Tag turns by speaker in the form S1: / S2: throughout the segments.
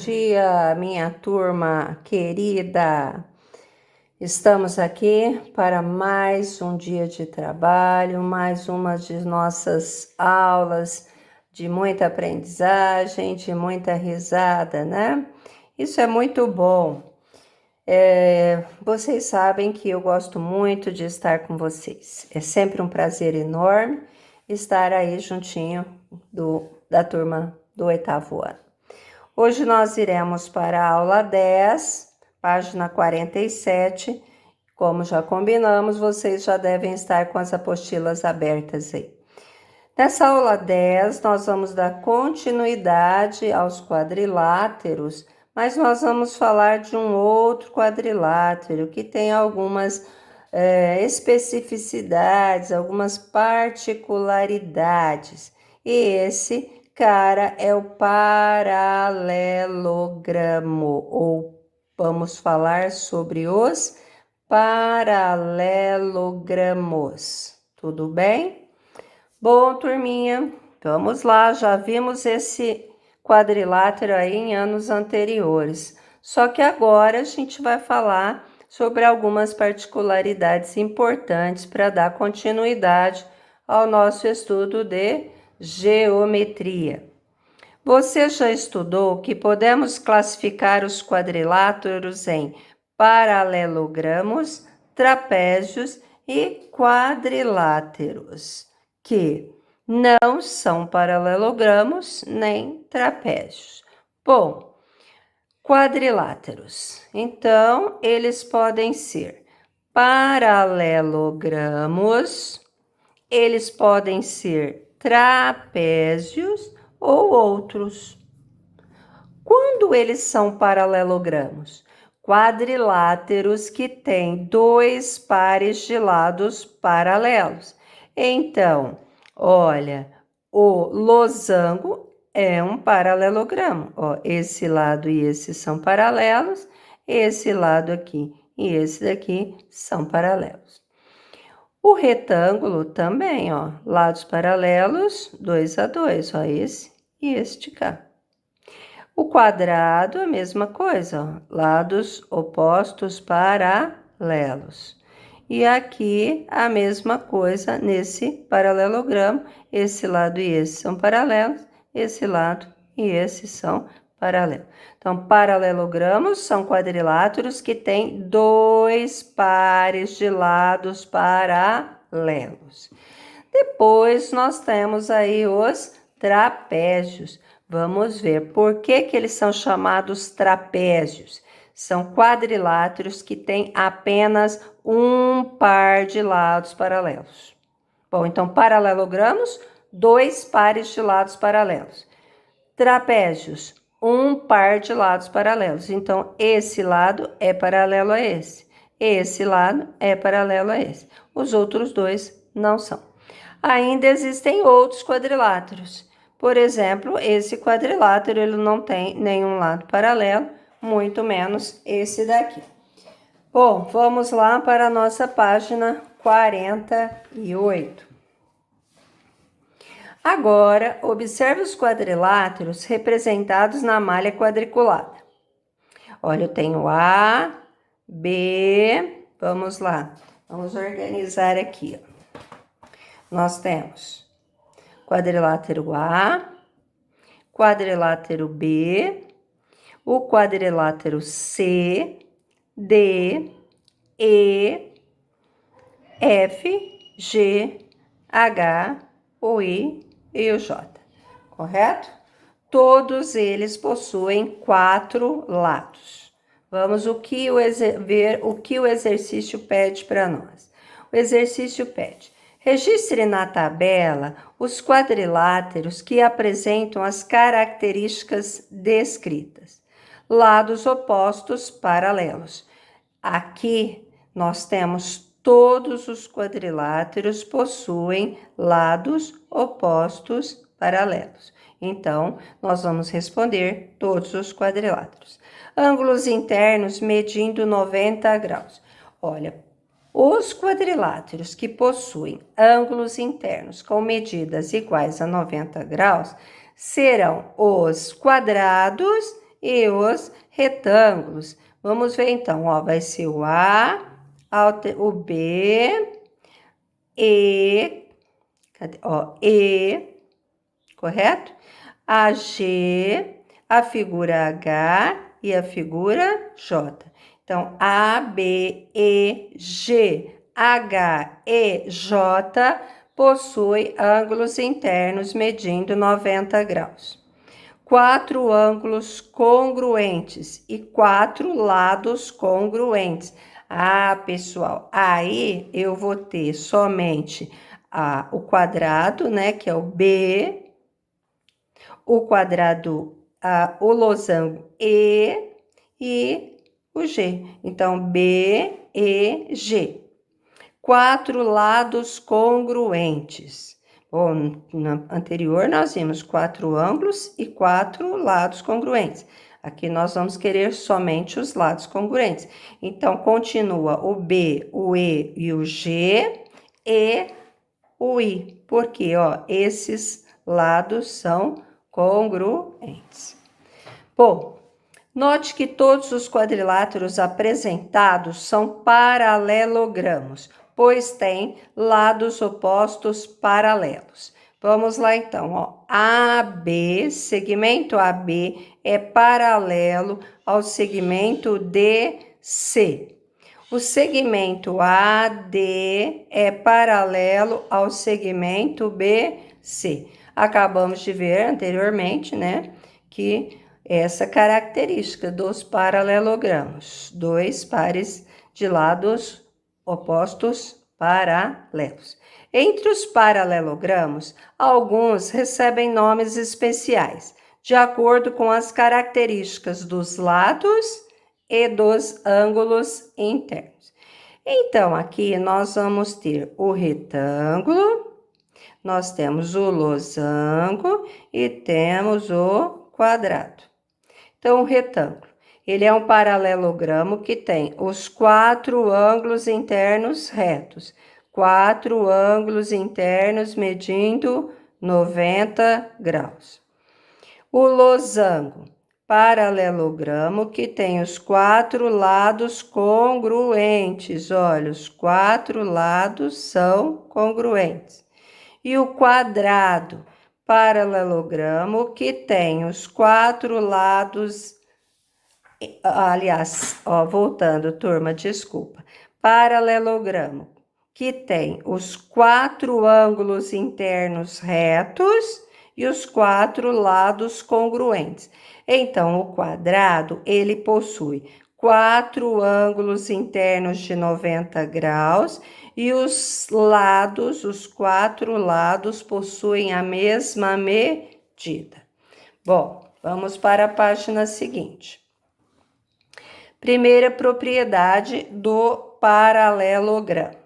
S1: dia, minha turma querida. Estamos aqui para mais um dia de trabalho, mais uma de nossas aulas de muita aprendizagem, de muita risada, né? Isso é muito bom. Vocês sabem que eu gosto muito de estar com vocês. É sempre um prazer enorme estar aí juntinho da turma do 8º ano. Hoje nós iremos para a aula 10, página 47. Como já combinamos, vocês já devem estar com as apostilas abertas aí. Nessa aula 10, nós vamos dar continuidade aos quadriláteros, mas nós vamos falar de um outro quadrilátero que tem algumas especificidades, algumas particularidades. E esse cara é o paralelogramo, ou vamos falar sobre os paralelogramos. Tudo bem? Bom, turminha, vamos lá. Já vimos esse quadrilátero aí em anos anteriores. Só que agora a gente vai falar sobre algumas particularidades importantes para dar continuidade ao nosso estudo de geometria. Você já estudou que podemos classificar os quadriláteros em paralelogramos, trapézios e quadriláteros, que não são paralelogramos nem trapézios. Bom, quadriláteros. Então, eles podem ser paralelogramos, eles podem ser trapézios ou outros. Quando eles são paralelogramos? Quadriláteros que têm dois pares de lados paralelos. Então, olha, o losango é um paralelogramo. Ó, esse lado e esse são paralelos, esse lado aqui e esse daqui são paralelos. O retângulo também, ó, lados paralelos, 2 a 2, ó, esse e este cá. O quadrado, a mesma coisa, ó, lados opostos paralelos. E aqui, a mesma coisa nesse paralelogramo, esse lado e esse são paralelos, esse lado e esse são paralelos. Então, paralelogramos são quadriláteros que têm dois pares de lados paralelos. Depois, nós temos aí os trapézios. Vamos ver por que eles são chamados trapézios. São quadriláteros que têm apenas um par de lados paralelos. Bom, então, paralelogramos, dois pares de lados paralelos. Trapézios, um par de lados paralelos. Então, esse lado é paralelo a esse. Esse lado é paralelo a esse. Os outros dois não são. Ainda existem outros quadriláteros. Por exemplo, esse quadrilátero ele não tem nenhum lado paralelo, muito menos esse daqui. Bom, vamos lá para a nossa página 48. Agora, observe os quadriláteros representados na malha quadriculada. Olha, eu tenho A, B, vamos lá. Vamos organizar aqui, ó. Nós temos quadrilátero A, quadrilátero B, o quadrilátero C, D, E, F, G, H, o I e o J, correto? Todos eles possuem 4 lados. Vamos ver o que o exercício pede para nós. O exercício pede: registre na tabela os quadriláteros que apresentam as características descritas. Lados opostos paralelos. Aqui nós temos todos os quadriláteros possuem lados opostos paralelos. Então, nós vamos responder todos os quadriláteros. Ângulos internos medindo 90 graus. Olha, os quadriláteros que possuem ângulos internos com medidas iguais a 90 graus serão os quadrados e os retângulos. Vamos ver então, ó, vai ser o A, o B, E, cadê? Ó, E, correto? A G, a figura H e a figura J. Então, A, B, E, G, H, E, J possui ângulos internos medindo 90 graus. 4 ângulos congruentes e 4 lados congruentes. Ah, pessoal, aí eu vou ter somente o quadrado, né, que é o B, o quadrado, o losango e o G. Então, B, E, G. 4 lados congruentes. Bom, na anterior nós vimos 4 ângulos e 4 lados congruentes. Aqui nós vamos querer somente os lados congruentes. Então, continua o B, o E e o G e o I. Porque, ó, esses lados são congruentes. Bom, note que todos os quadriláteros apresentados são paralelogramos, pois têm lados opostos paralelos. Vamos lá então, ó. AB, segmento AB é paralelo ao segmento DC. O segmento AD é paralelo ao segmento BC. Acabamos de ver anteriormente, né, que essa característica dos paralelogramos, dois pares de lados opostos paralelos. Entre os paralelogramos, alguns recebem nomes especiais, de acordo com as características dos lados e dos ângulos internos. Então, aqui nós vamos ter o retângulo, nós temos o losango e temos o quadrado. Então, o retângulo, ele é um paralelogramo que tem os 4 ângulos internos retos, 4 ângulos internos medindo 90 graus. O losango, paralelogramo que tem os 4 lados congruentes, olha, os 4 lados são congruentes. E o quadrado, paralelogramo que tem os 4 lados, aliás, ó, voltando, turma, desculpa, paralelogramo que tem os 4 ângulos internos retos e os 4 lados congruentes. Então, o quadrado, ele possui 4 ângulos internos de 90 graus e os lados, os 4 lados, possuem a mesma medida. Bom, vamos para a página seguinte. Primeira propriedade do paralelogramo.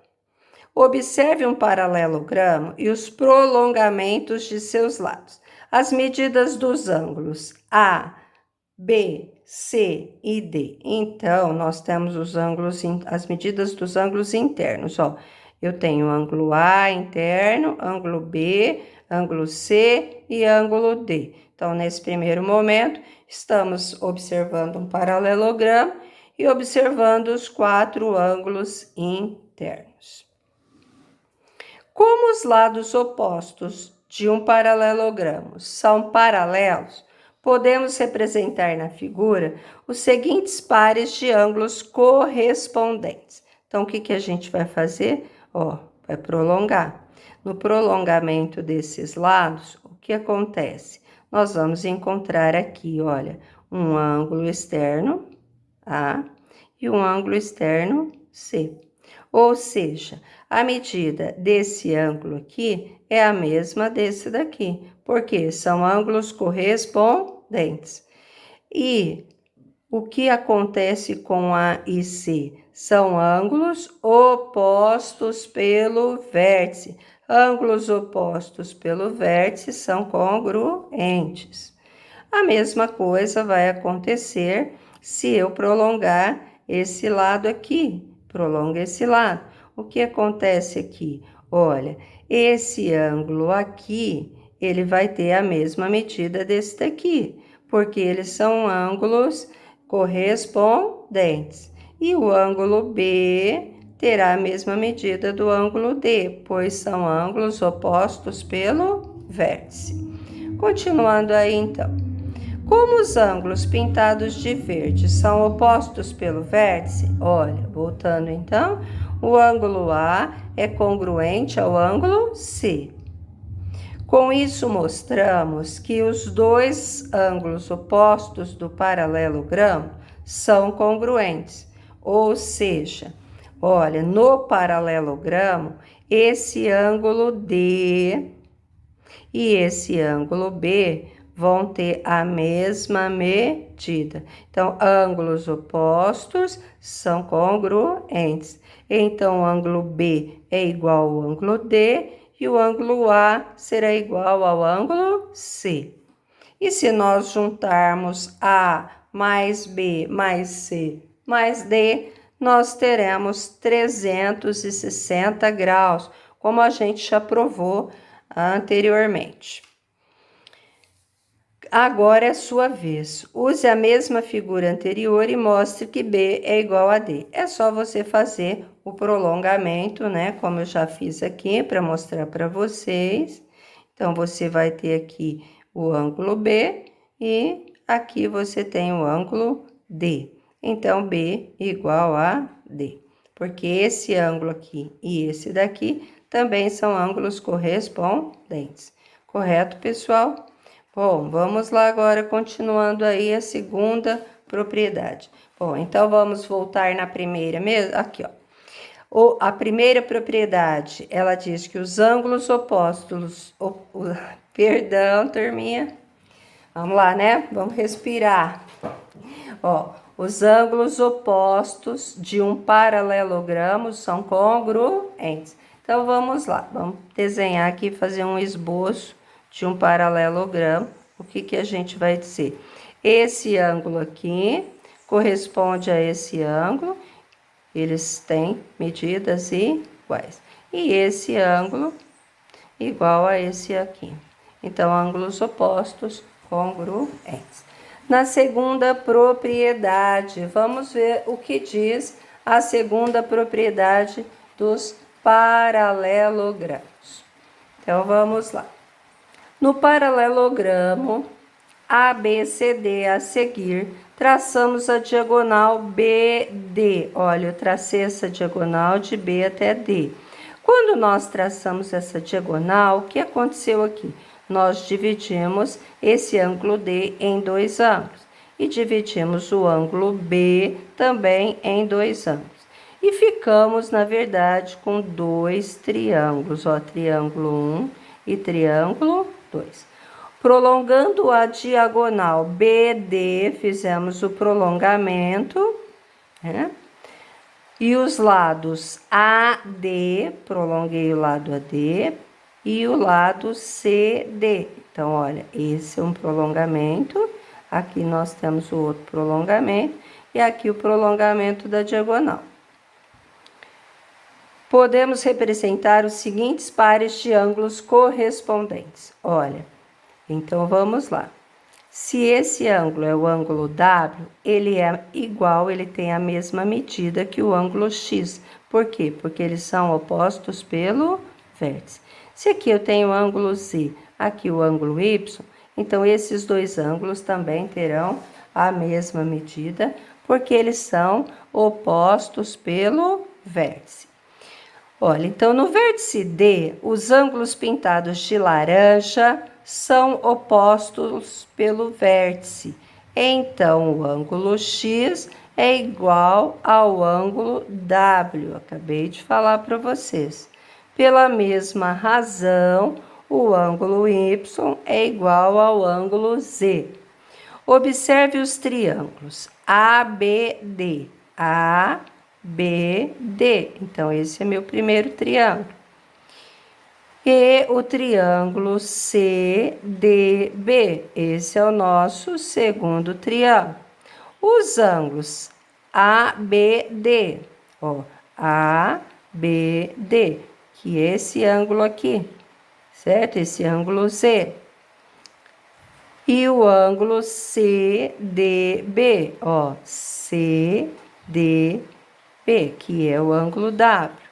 S1: Observe um paralelogramo e os prolongamentos de seus lados. As medidas dos ângulos A, B, C e D. Então, nós temos os ângulos, as medidas dos ângulos internos, ó. Eu tenho ângulo A interno, ângulo B, ângulo C e ângulo D. Então, nesse primeiro momento, estamos observando um paralelogramo e observando os 4 ângulos internos. Como os lados opostos de um paralelogramo são paralelos, podemos representar na figura os seguintes pares de ângulos correspondentes. Então, o que a gente vai fazer? Ó, vai prolongar. No prolongamento desses lados, o que acontece? Nós vamos encontrar aqui, olha, um ângulo externo A e um ângulo externo C. Ou seja, a medida desse ângulo aqui é a mesma desse daqui, porque são ângulos correspondentes. E o que acontece com A e C? São ângulos opostos pelo vértice. Ângulos opostos pelo vértice são congruentes. A mesma coisa vai acontecer se eu prolongar esse lado aqui. Prolonga esse lado. O que acontece aqui? Olha, esse ângulo aqui, ele vai ter a mesma medida desse daqui, porque eles são ângulos correspondentes. E o ângulo B terá a mesma medida do ângulo D, pois são ângulos opostos pelo vértice. Continuando aí, então. Como os ângulos pintados de verde são opostos pelo vértice, olha, voltando então, o ângulo A é congruente ao ângulo C. Com isso, mostramos que os dois ângulos opostos do paralelogramo são congruentes, ou seja, olha, no paralelogramo, esse ângulo D e esse ângulo B vão ter a mesma medida. Então, ângulos opostos são congruentes. Então, o ângulo B é igual ao ângulo D e o ângulo A será igual ao ângulo C. E se nós juntarmos A mais B mais C mais D, nós teremos 360 graus, como a gente já provou anteriormente. Agora é sua vez. Use a mesma figura anterior e mostre que B é igual a D. É só você fazer o prolongamento, né? Como eu já fiz aqui para mostrar para vocês. Então, você vai ter aqui o ângulo B e aqui você tem o ângulo D. Então, B igual a D. Porque esse ângulo aqui e esse daqui também são ângulos correspondentes. Correto, pessoal? Bom, vamos lá agora, continuando aí a segunda propriedade. Bom, então vamos voltar na primeira mesmo, aqui, ó. A primeira propriedade, ela diz que os ângulos opostos, perdão, turminha. Vamos lá, né? Vamos respirar. Ó, os ângulos opostos de um paralelogramo são congruentes. Então, vamos lá, vamos desenhar aqui, fazer um esboço de um paralelogramo. O que a gente vai dizer? Esse ângulo aqui corresponde a esse ângulo, eles têm medidas iguais. E esse ângulo igual a esse aqui. Então, ângulos opostos congruentes. Na segunda propriedade, vamos ver o que diz a segunda propriedade dos paralelogramos. Então, vamos lá. No paralelogramo ABCD a seguir, traçamos a diagonal BD. Olha, eu tracei essa diagonal de B até D. Quando nós traçamos essa diagonal, o que aconteceu aqui? Nós dividimos esse ângulo D em dois ângulos e dividimos o ângulo B também em dois ângulos. E ficamos, na verdade, com dois triângulos, ó, triângulo 1 e triângulo 2. Prolongando a diagonal BD, fizemos o prolongamento, né? E os lados AD, prolonguei o lado AD, e o lado CD. Então, olha, esse é um prolongamento, aqui nós temos o outro prolongamento, e aqui o prolongamento da diagonal. Podemos representar os seguintes pares de ângulos correspondentes. Olha, então vamos lá. Se esse ângulo é o ângulo W, ele é igual, ele tem a mesma medida que o ângulo X. Por quê? Porque eles são opostos pelo vértice. Se aqui eu tenho o ângulo Z, aqui o ângulo Y, então esses dois ângulos também terão a mesma medida, porque eles são opostos pelo vértice. Olha, então no vértice D, os ângulos pintados de laranja são opostos pelo vértice. Então, o ângulo X é igual ao ângulo W. Acabei de falar para vocês. Pela mesma razão, o ângulo Y é igual ao ângulo Z. Observe os triângulos ABD. ABD. Então, esse é meu primeiro triângulo. E o triângulo CDB. Esse é o nosso segundo triângulo. Os ângulos ABD. Ó, ABD. Que é esse ângulo aqui, certo? Esse ângulo Z. e o ângulo CDB, ó, CDB, que é o ângulo W.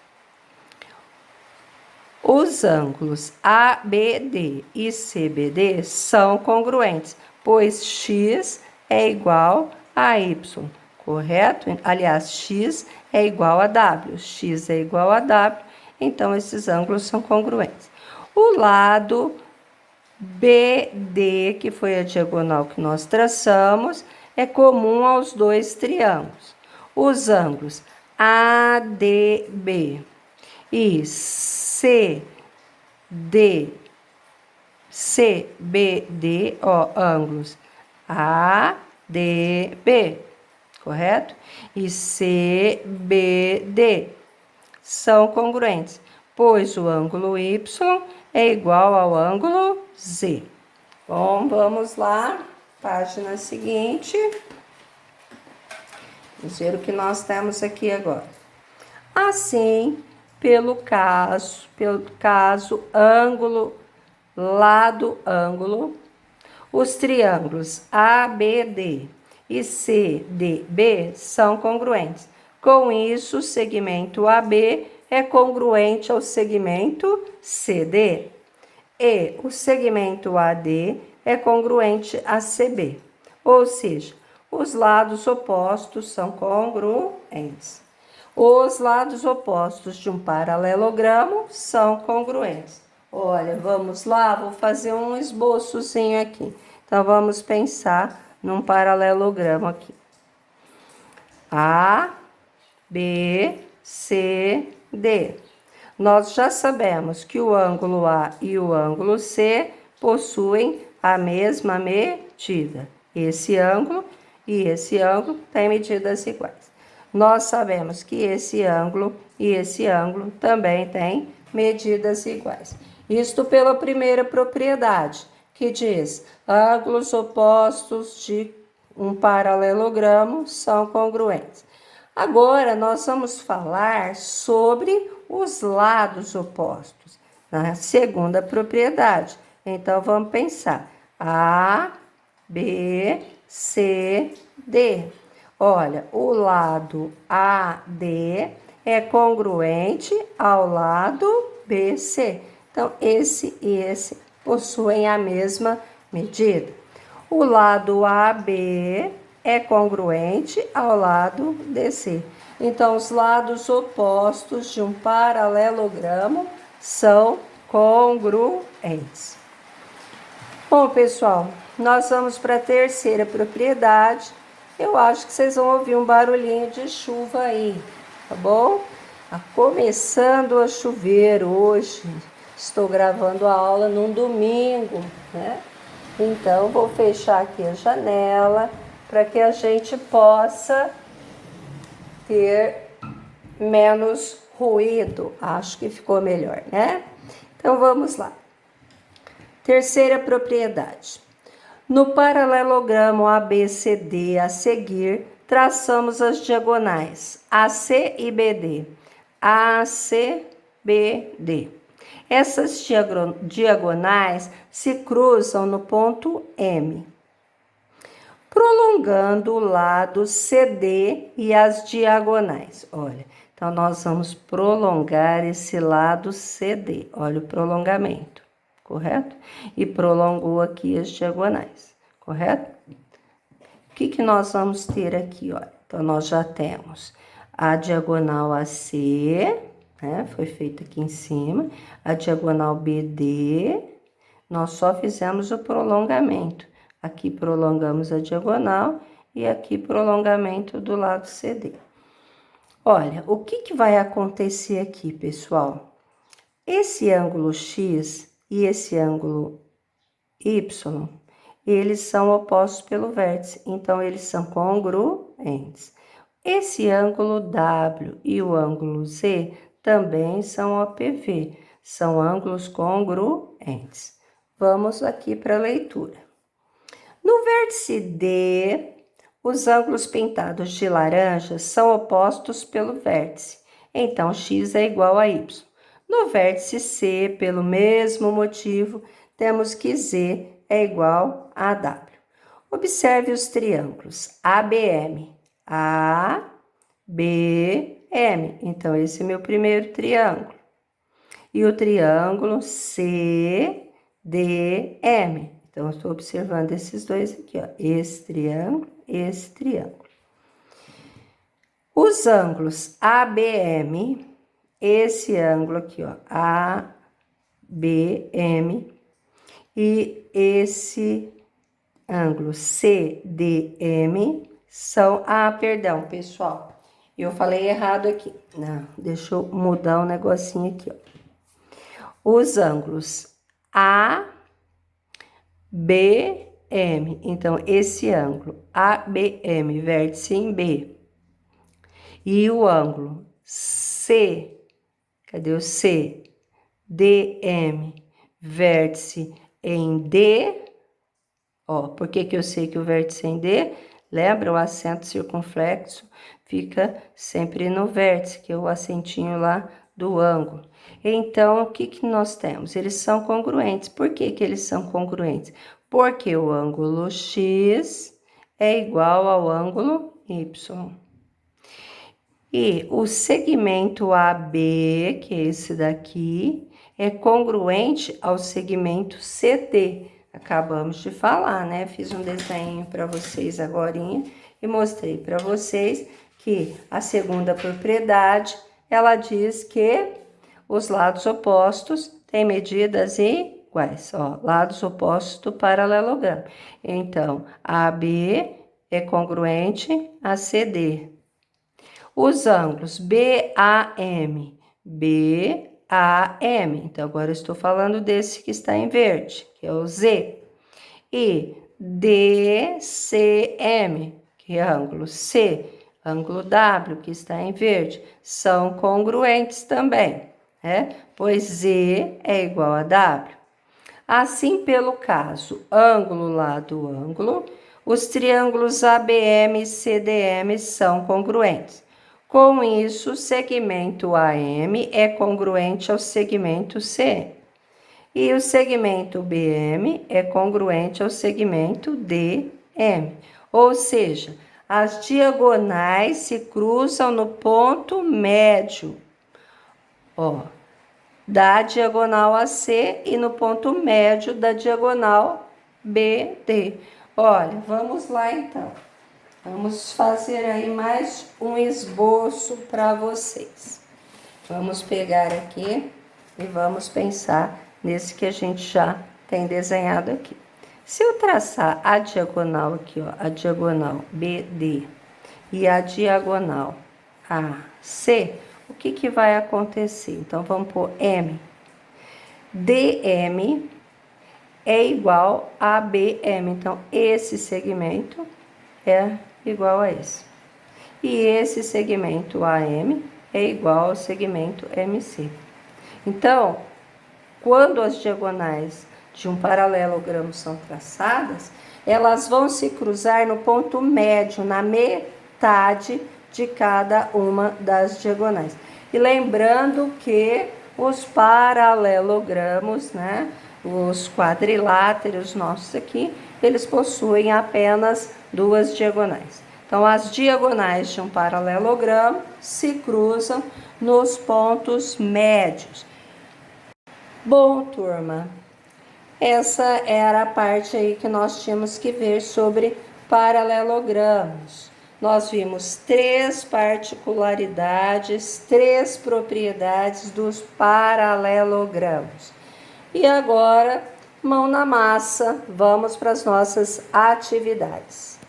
S1: Os ângulos ABD e CBD são congruentes, pois x é igual a y, correto? Aliás, x é igual a w, x é igual a w, então esses ângulos são congruentes. O lado BD, que foi a diagonal que nós traçamos, é comum aos dois triângulos. Os ângulos ADB e CBD, ó, ângulos ADB, correto? E CBD são congruentes, pois o ângulo Y é igual ao ângulo Z. Bom, vamos lá, página seguinte. Vamos ver o que nós temos aqui agora. Assim, pelo caso ângulo, lado, ângulo, os triângulos ABD e CDB são congruentes. Com isso, o segmento AB é congruente ao segmento CD. E o segmento AD é congruente a CB. Ou seja, os lados opostos são congruentes. Os lados opostos de um paralelogramo são congruentes. Olha, vamos lá, vou fazer um esboçozinho aqui. Então, vamos pensar num paralelogramo aqui. A, B, C, D. Nós já sabemos que o ângulo A e o ângulo C possuem a mesma medida. Esse ângulo e esse ângulo têm medidas iguais. Nós sabemos que esse ângulo e esse ângulo também têm medidas iguais. Isto pela primeira propriedade, que diz: ângulos opostos de um paralelogramo são congruentes. Agora, nós vamos falar sobre os lados opostos, na segunda propriedade. Então, vamos pensar: A, B, C, D. Olha, o lado AD é congruente ao lado BC. Então, esse e esse possuem a mesma medida. O lado AB é congruente ao lado DC. Então, os lados opostos de um paralelogramo são congruentes. Bom, pessoal, nós vamos para a terceira propriedade. Eu acho que vocês vão ouvir um barulhinho de chuva aí, tá bom? Tá começando a chover hoje. Estou gravando a aula num domingo, né? Então, vou fechar aqui a janela para que a gente possa ter menos ruído. Acho que ficou melhor, né? Então, vamos lá. Terceira propriedade. No paralelogramo ABCD a seguir, traçamos as diagonais AC e BD. AC, BD. Essas diagonais se cruzam no ponto M, prolongando o lado CD e as diagonais. Olha, então nós vamos prolongar esse lado CD. Olha o prolongamento, correto? E prolongou aqui as diagonais, correto? O que nós vamos ter aqui, olha? Então, nós já temos a diagonal AC, né? Foi feita aqui em cima. A diagonal BD, nós só fizemos o prolongamento. Aqui prolongamos a diagonal e aqui prolongamento do lado CD. Olha, o que vai acontecer aqui, pessoal? Esse ângulo X e esse ângulo Y, eles são opostos pelo vértice, então eles são congruentes. Esse ângulo W e o ângulo Z também são OPV, são ângulos congruentes. Vamos aqui para a leitura. No vértice D, os ângulos pintados de laranja são opostos pelo vértice, então x é igual a y. No vértice C, pelo mesmo motivo, temos que z é igual a W. Observe os triângulos ABM. ABM. Então, esse é meu primeiro triângulo. E o triângulo CDM. Então, eu estou observando esses dois aqui, ó. Esse triângulo, esse triângulo. Os ângulos ABM, esse ângulo aqui, ó, ABM, e esse ângulo CDM são... Ah, perdão, pessoal. Eu falei errado aqui. Não, deixa eu mudar um negocinho aqui, ó. Os ângulos ABM. Então, esse ângulo ABM, vértice em B. E o ângulo C, cadê o C? DM, vértice em D. Ó, por que que eu sei que o vértice é em D? Lembra, o acento circunflexo fica sempre no vértice, que é o acentinho lá do ângulo. Então, o que que nós temos? Eles são congruentes. Por que que eles são congruentes? Porque o ângulo X é igual ao ângulo Y. E o segmento AB, que é esse daqui, é congruente ao segmento CD. Acabamos de falar, né? Fiz um desenho para vocês agorinha e mostrei para vocês que a segunda propriedade, ela diz que os lados opostos têm medidas iguais, ó, lados opostos do paralelogramo. Então, AB é congruente a CD. Os ângulos BAM, BAM. Então, agora eu estou falando desse que está em verde, que é o Z. E DCM, que é ângulo C, ângulo W, que está em verde, são congruentes também, né? Pois Z é igual a W. Assim, pelo caso ângulo lado ângulo, os triângulos ABM e CDM são congruentes. Com isso, o segmento AM é congruente ao segmento CM. E o segmento BM é congruente ao segmento DM. Ou seja, as diagonais se cruzam no ponto médio, ó, da diagonal AC e no ponto médio da diagonal BD. Olha, vamos lá então. Vamos fazer aí mais um esboço para vocês. Vamos pegar aqui e vamos pensar nesse que a gente já tem desenhado aqui. Se eu traçar a diagonal aqui, ó, a diagonal BD e a diagonal AC, o que que vai acontecer? Então, vamos pôr M. DM é igual a BM. Então, esse segmento é igual a esse. E esse segmento AM é igual ao segmento MC. Então, quando as diagonais de um paralelogramo são traçadas, elas vão se cruzar no ponto médio, na metade de cada uma das diagonais. E lembrando que os paralelogramos, né, os quadriláteros nossos aqui, eles possuem apenas duas diagonais. Então, as diagonais de um paralelogramo se cruzam nos pontos médios. Bom, turma, essa era a parte aí que nós tínhamos que ver sobre paralelogramos. Nós vimos 3 particularidades, 3 propriedades dos paralelogramos. E agora, mão na massa, vamos para as nossas atividades.